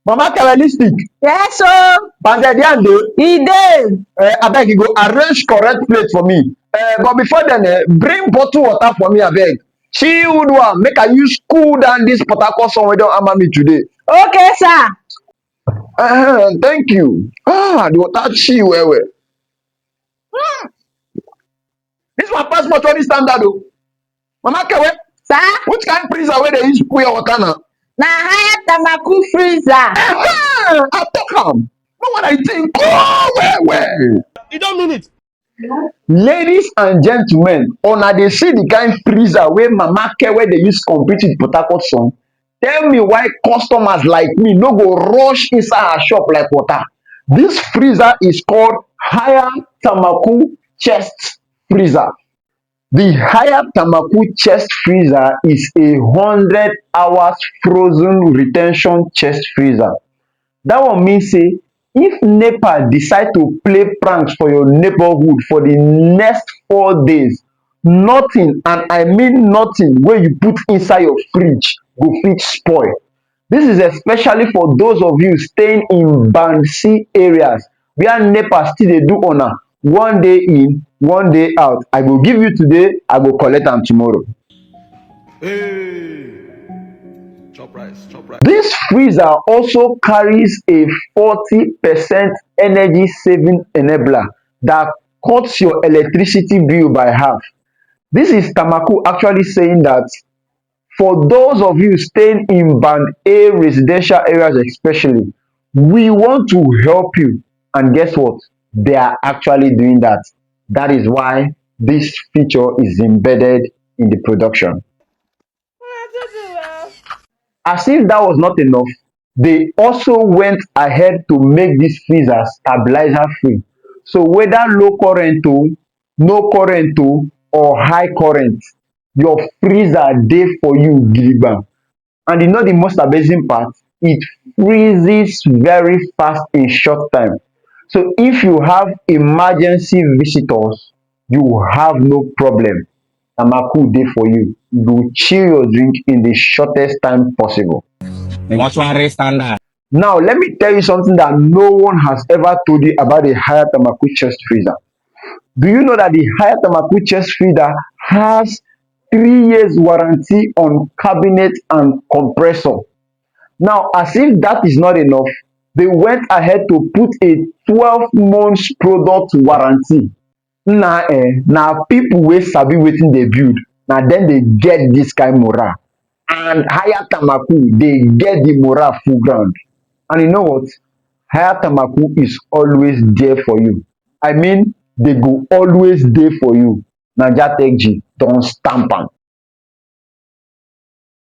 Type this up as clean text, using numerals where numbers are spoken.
Mama Kabbalistic, Yes, so Banded Yande, he did. I beg you go arrange correct plate for me. But before then, bring bottle water for me, I beg. Chilled one, make I use cool down this Potako song we don't hammer me today. Okay, sir. Thank you. The water chill well well. This one pass much on standard though. Mama Kewe, Sir, which kind freezer where they use cool your water now? na Haier Thermocool Freezer. I talk am. No what I think. Oh, well. You don't mean it. Ladies and gentlemen, una dey see the kind freezer wey Mama Kewe dey use compete with Port Harcourt song. Tell me why customers like me no go rush inside her shop like water. This freezer is called Haier Thermocool Chest Freezer. The Haier Thermocool Chest Freezer is a 100 hours frozen retention chest freezer. That one mean say if NEPA decide to play pranks for your neighborhood for the next 4 days, nothing, and I mean nothing, wey you put inside your fridge go fit spoil. This is especially for those of you staying in band C areas where NEPA still dey do una one day in, one day out. I go give you today, I go collect am tomorrow. Hey, chop rice, chop rice. This freezer also carries a 40% energy saving enabler that cuts your electricity bill by half. This is Thermocool actually saying that for those of you staying in band A residential areas especially, we want to help you. And guess what? They are actually doing that. That is why this feature is embedded in the production. As if that was not enough, they also went ahead to make this freezer stabilizer free. So whether low current o, no current o, or high current, your freezer dey for you gidigba. And you know the most amazing part? It freezes very fast in short time. So if you have emergency visitors, you have no problem. Thermocool dey for you. You go chill your drink in the shortest time possible. Mortuary standard. Now, let me tell you something that no one has ever told you about the Haier Thermocool Chest Freezer. Do you know that the Haier Thermocool Chest Freezer has 3 years warranty on cabinet and compressor? Now, as if that is not enough, they went ahead to put a 12 months product warranty. Na people wey sabi wetin dey build, na dem dey get this kind morale. And Haier Thermocool dey get the morale full ground. And you know what? Haier Thermocool is always there for you. I mean, they go always dey for you. Naija Tech G don stamp am.